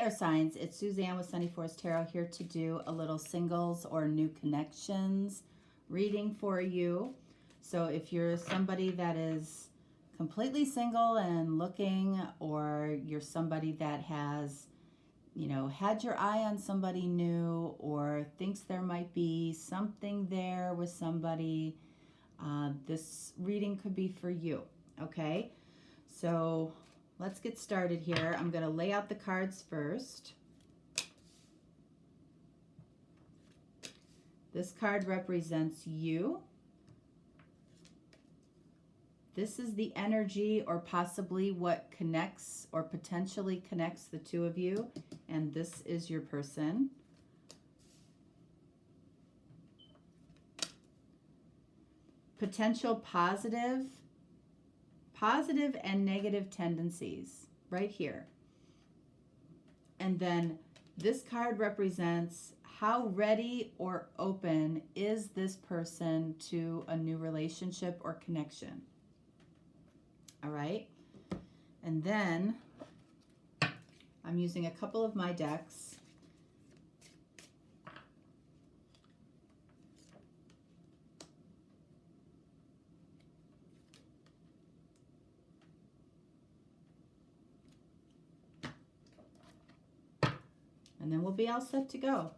air signs, it's Suzanne with Sunny Forest Tarot here to do a little singles or new connections reading for you. So if you're somebody that is completely single and looking, or you're somebody that has, you know, had your eye on somebody new or thinks there might be something there with somebody, this reading could be for you, okay? So let's get started here. I'm going to lay out the cards first. This card represents you. This is the energy or possibly what connects or potentially connects the two of you. And this is your person. Potential positive and negative tendencies right here. And then this card represents how ready or open is this person to a new relationship or connection. All right. And then I'm using a couple of my decks. And then we'll be all set to go.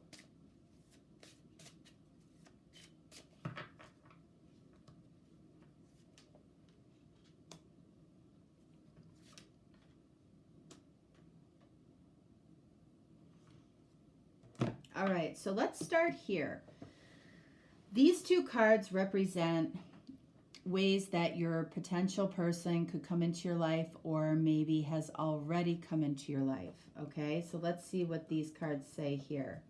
All right, so let's start here. These two cards represent ways that your potential person could come into your life or maybe has already come into your life, okay? So let's see what these cards say here.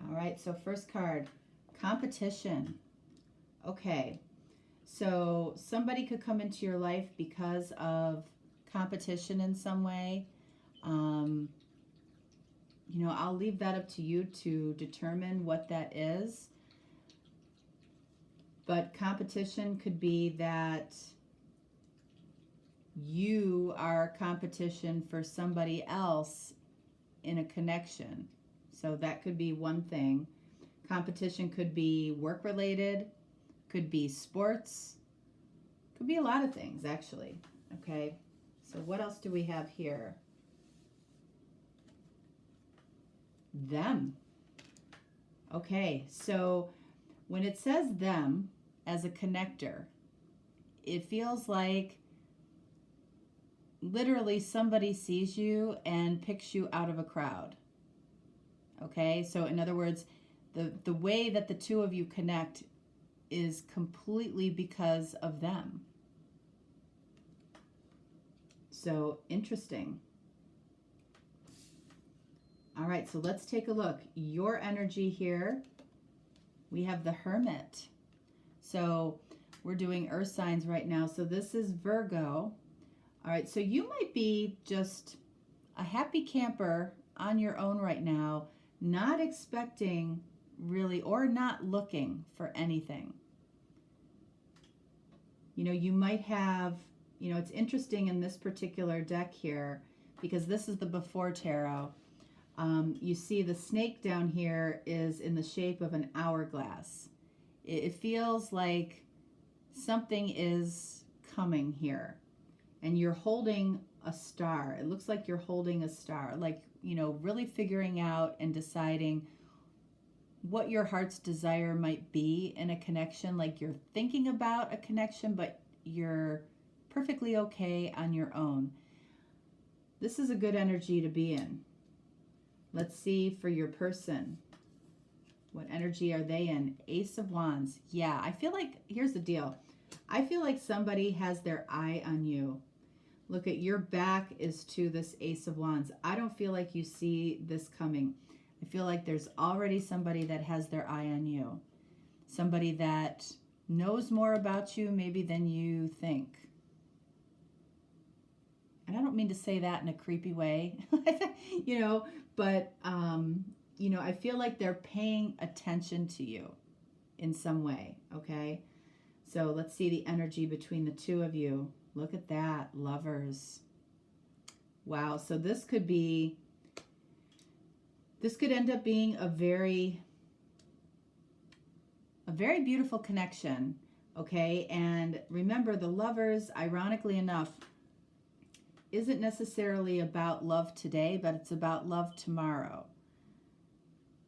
All right, so first card, competition. Okay, so somebody could come into your life because of competition in some way. You know, I'll leave that up to you to determine what that is. But competition could be that you are competition for somebody else in a connection. So that could be one thing. Competition could be work-related, could be sports, could be a lot of things, actually. Okay, so what else do we have here? Them. Okay, so when it says them as a connector, it feels like literally somebody sees you and picks you out of a crowd. Okay, so in other words, the way that the two of you connect is completely because of them. So interesting. All right, so let's take a look. Your energy here, we have the Hermit. So we're doing earth signs right now. So this is Virgo. All right, so you might be just a happy camper on your own right now, not expecting really or not looking for anything. You know, you might have, you know, it's interesting in this particular deck here because this is the Before Tarot. You see the snake down here is in the shape of an hourglass. It feels like something is coming here. And you're holding a star. It looks like you're holding a star. Like, you know, really figuring out and deciding what your heart's desire might be in a connection. Like you're thinking about a connection, but you're perfectly okay on your own. This is a good energy to be in. Let's see for your person. What energy are they in? Ace of Wands. Yeah, I feel like, here's the deal. I feel like somebody has their eye on you. Look at your back is to this Ace of Wands. I don't feel like you see this coming. I feel like there's already somebody that has their eye on you. Somebody that knows more about you maybe than you think. And I don't mean to say that in a creepy way, you know, but, you know, I feel like they're paying attention to you in some way, okay? So let's see the energy between the two of you. Look at that, Lovers. Wow, so this could end up being a very beautiful connection, okay? And remember, the Lovers, ironically enough, isn't necessarily about love today, but it's about love tomorrow.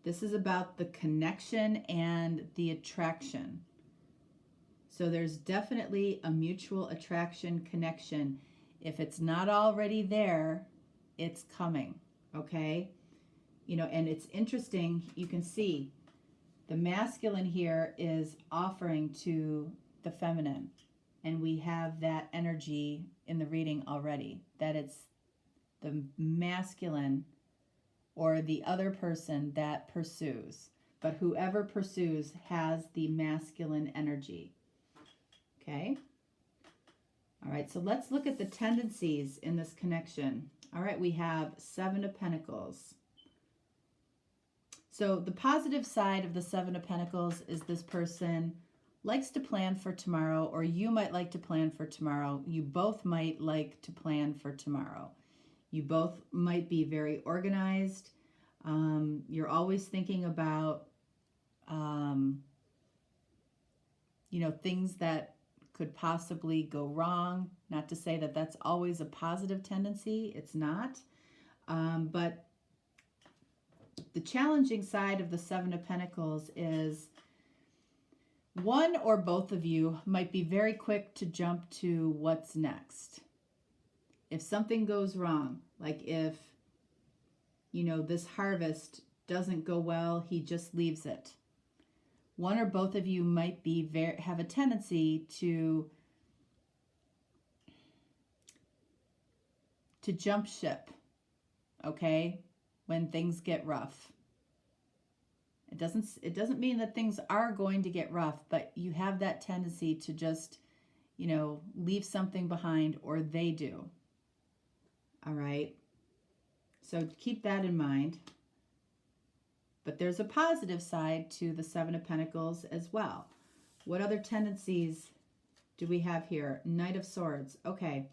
This is about the connection and the attraction. So there's definitely a mutual attraction connection. If it's not already there, it's coming, okay? You know, and it's interesting, you can see the masculine here is offering to the feminine. And we have that energy in the reading already, that it's the masculine or the other person that pursues. But whoever pursues has the masculine energy. Okay? All right, so let's look at the tendencies in this connection. All right, we have 7 of Pentacles. So the positive side of the 7 of Pentacles is this person likes to plan for tomorrow, or you might like to plan for tomorrow. You both might like to plan for tomorrow. You both might be very organized. You're always thinking about, you know, things that could possibly go wrong. Not to say that that's always a positive tendency. It's not. But the challenging side of the 7 of Pentacles is one or both of you might be very quick to jump to what's next. If something goes wrong, like if, you know, this harvest doesn't go well, he just leaves it. One or both of you might be have a tendency to jump ship, okay, when things get rough. It doesn't mean that things are going to get rough, but you have that tendency to just, you know, leave something behind, or they do. All right. So keep that in mind. But there's a positive side to the 7 of Pentacles as well. What other tendencies do we have here? Knight of Swords. Okay.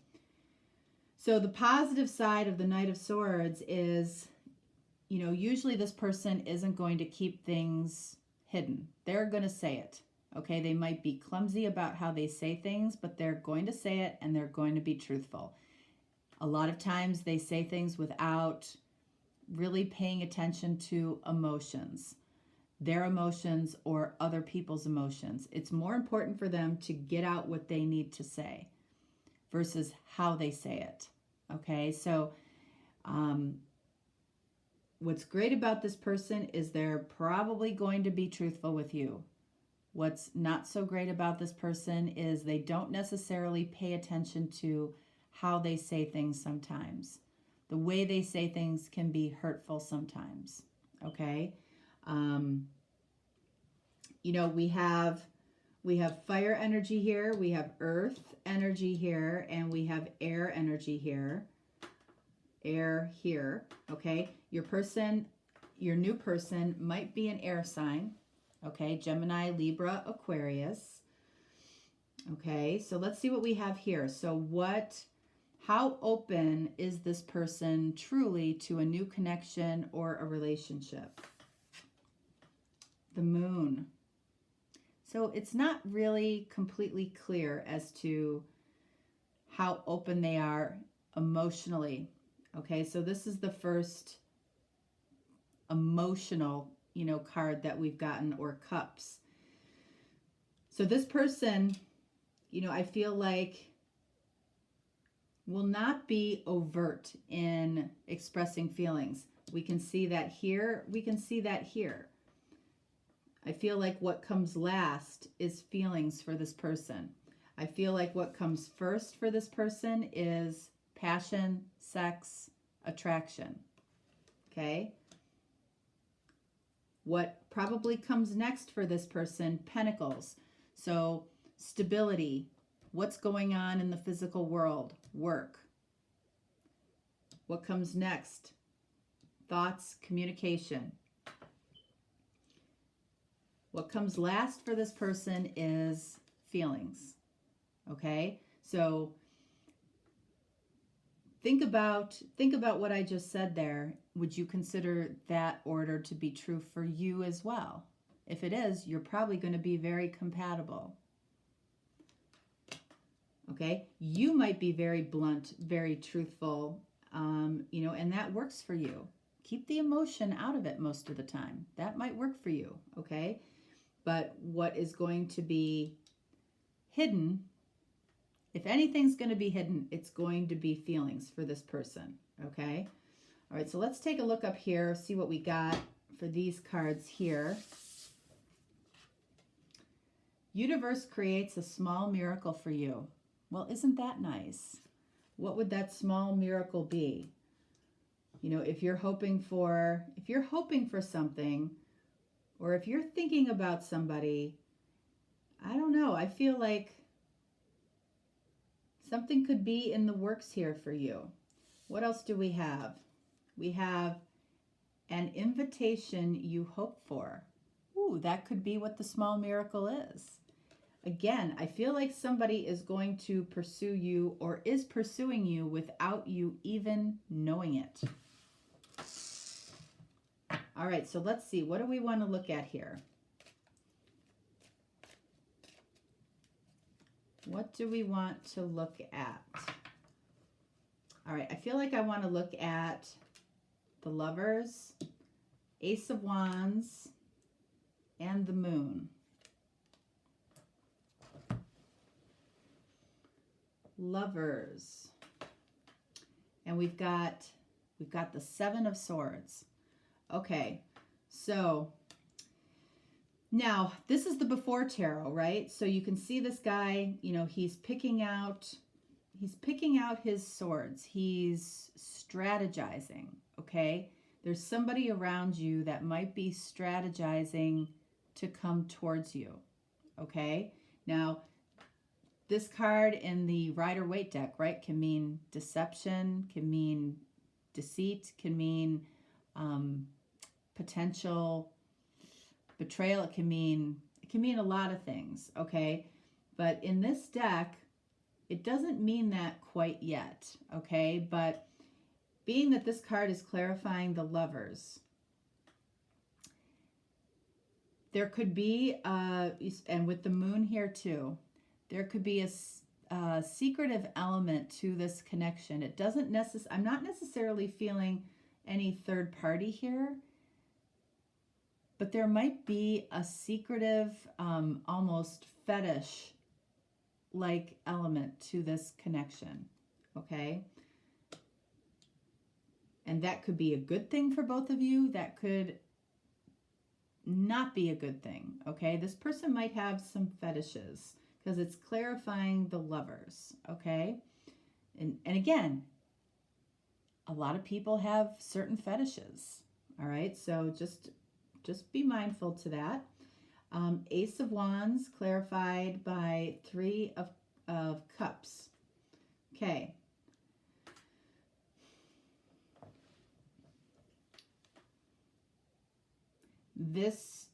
So the positive side of the Knight of Swords is, you know, usually this person isn't going to keep things hidden. They're going to say it. Okay, they might be clumsy about how they say things, but they're going to say it and they're going to be truthful. A lot of times they say things without really paying attention to emotions, their emotions or other people's emotions. It's more important for them to get out what they need to say versus how they say it. Okay, so what's great about this person is they're probably going to be truthful with you. What's not so great about this person is they don't necessarily pay attention to how they say things sometimes. The way they say things can be hurtful sometimes, okay? You know, we have fire energy here, we have earth energy here, and we have air energy here. Air here, okay? Your new person might be an air sign, okay? Gemini, Libra, Aquarius. Okay, so let's see what we have here. So how open is this person truly to a new connection or a relationship? The Moon. So it's not really completely clear as to how open they are emotionally. Okay, so this is the first emotional, you know, card that we've gotten, or cups. So this person, you know, I feel like will not be overt in expressing feelings. We can see that here. We can see that here. I feel like what comes last is feelings for this person. I feel like what comes first for this person is passion, sex, attraction. Okay? What probably comes next for this person? Pentacles. So stability. What's going on in the physical world? Work. What comes next? Thoughts, communication. What comes last for this person is feelings. Okay? So think about what I just said there. Would you consider that order to be true for you as well? If it is, you're probably going to be very compatible. Okay? You might be very blunt, very truthful, you know, and that works for you. Keep the emotion out of it most of the time. That might work for you, okay? But what is going to be hidden, if anything's going to be hidden, it's going to be feelings for this person, okay? All right, so let's take a look up here, see what we got for these cards here. Universe creates a small miracle for you. Well, isn't that nice? What would that small miracle be? You know, if you're hoping for something, or if you're thinking about somebody, I don't know, I feel like something could be in the works here for you. What else do we have? We have an invitation you hope for. Ooh, that could be what the small miracle is. Again, I feel like somebody is going to pursue you or is pursuing you without you even knowing it. All right, so let's see. What do we want to look at here? What do we want to look at? All right, I feel like I want to look at the Lovers, Ace of Wands, and the Moon. Lovers. And we've got the Seven of Swords. Okay, so now this is the before tarot, right? So you can see this guy, you know, he's picking out his swords. He's strategizing, okay? There's somebody around you that might be strategizing to come towards you, okay? Now, this card in the Rider-Waite deck, right, can mean deception, can mean deceit, can mean potential betrayal. It can mean a lot of things, okay? But in this deck, it doesn't mean that quite yet, okay? But being that this card is clarifying the Lovers, there could be, and with the Moon here too, there could be a secretive element to this connection. It doesn't I'm not necessarily feeling any third party here, but there might be a secretive, almost fetish-like element to this connection, okay? And that could be a good thing for both of you. That could not be a good thing, okay? This person might have some fetishes because it's clarifying the Lovers, okay? And again, a lot of people have certain fetishes, all right? So just be mindful to that. Ace of Wands clarified by Three of Cups. Okay. This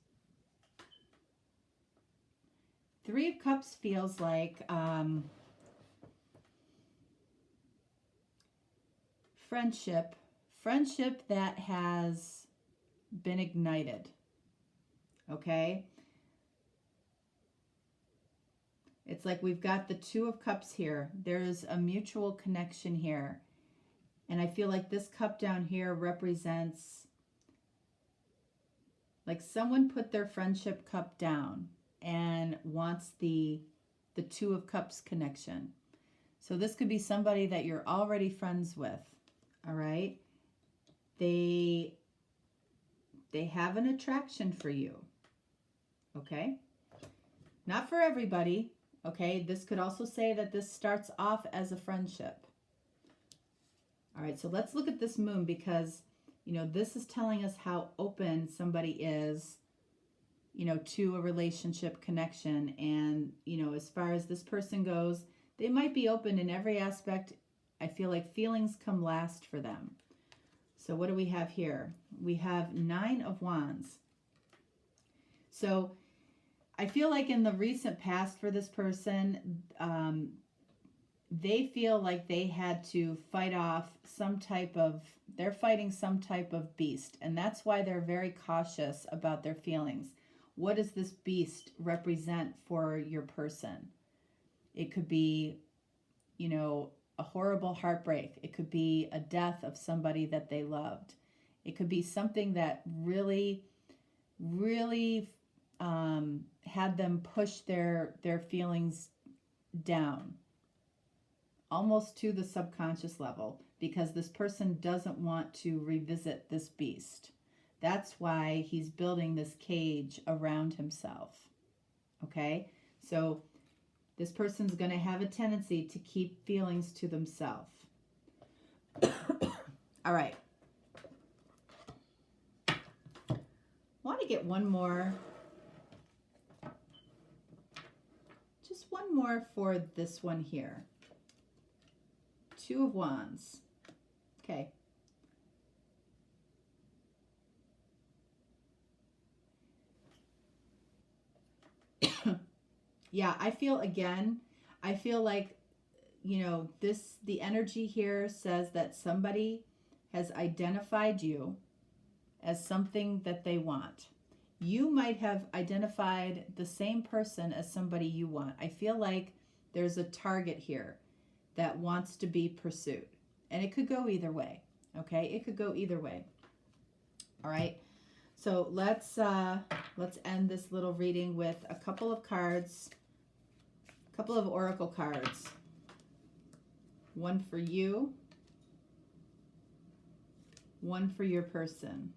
Three of Cups feels like friendship that has been ignited, okay? It's like we've got the Two of Cups here. There's a mutual connection here. And I feel like this cup down here represents like someone put their friendship cup down and wants the Two of Cups connection. So this could be somebody that you're already friends with, all right? They have an attraction for you, okay? Not for everybody, okay? This could also say that this starts off as a friendship. All right, so let's look at this Moon because, you know, this is telling us how open somebody is, you know, to a relationship connection. And, you know, as far as this person goes, they might be open in every aspect. I feel like feelings come last for them. So what do we have here? We have Nine of Wands. So I feel like in the recent past for this person, they feel like they had to fight off they're fighting some type of beast. And that's why they're very cautious about their feelings. What does this beast represent for your person? It could be, a horrible heartbreak. It could be a death of somebody that they loved. It could be something that really, really had them push their feelings down, almost to the subconscious level, because this person doesn't want to revisit this beast. That's why he's building this cage around himself. Okay? So this person's going to have a tendency to keep feelings to themselves. All right. I want to get one more. Just one more for this one here. Two of Wands. Okay. Yeah, I feel like, the energy here says that somebody has identified you as something that they want. You might have identified the same person as somebody you want. I feel like there's a target here that wants to be pursued. And it could go either way. Okay? It could go either way. All right? So let's end this little reading with a couple of cards, a couple of oracle cards. One for you, one for your person.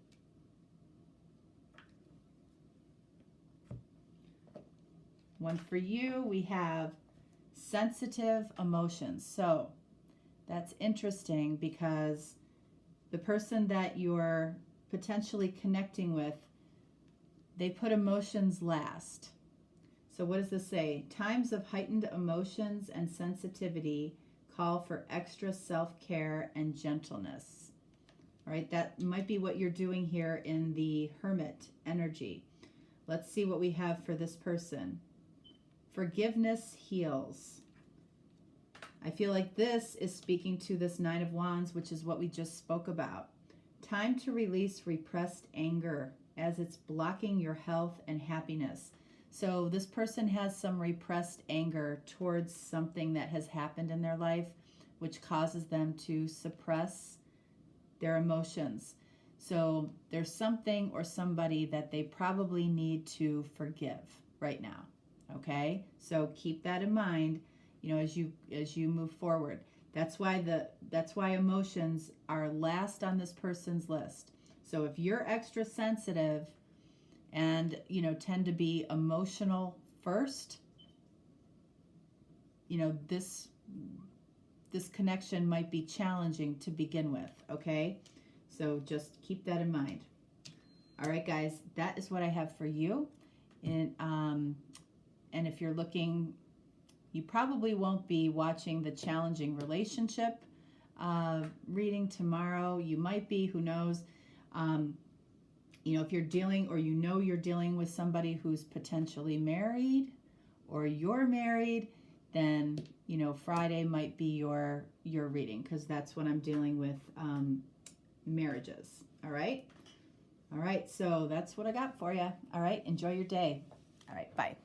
One for you, we have sensitive emotions. So that's interesting because the person that you're potentially connecting with, they put emotions last. So what does this say? Times of heightened emotions and sensitivity call for extra self-care and gentleness. All right, that might be what you're doing here in the Hermit energy. Let's see what we have for this person. Forgiveness heals. I feel like this is speaking to this Nine of Wands, which is what we just spoke about. Time to release repressed anger as it's blocking your health and happiness. So this person has some repressed anger towards something that has happened in their life, which causes them to suppress their emotions. So there's something or somebody that they probably need to forgive right now. Okay? So keep that in mind, as you move forward. That's why emotions are last on this person's list. So if you're extra sensitive and, tend to be emotional first, this connection might be challenging to begin with, okay? So just keep that in mind. All right, guys, that is what I have for you. And if you're looking, you probably won't be watching the challenging relationship reading tomorrow. You might be, who knows? If you're dealing, or you're dealing with somebody who's potentially married, or you're married, then Friday might be your reading, because that's when I'm dealing with marriages. All right, so that's what I got for you. All right, enjoy your day. All right, bye.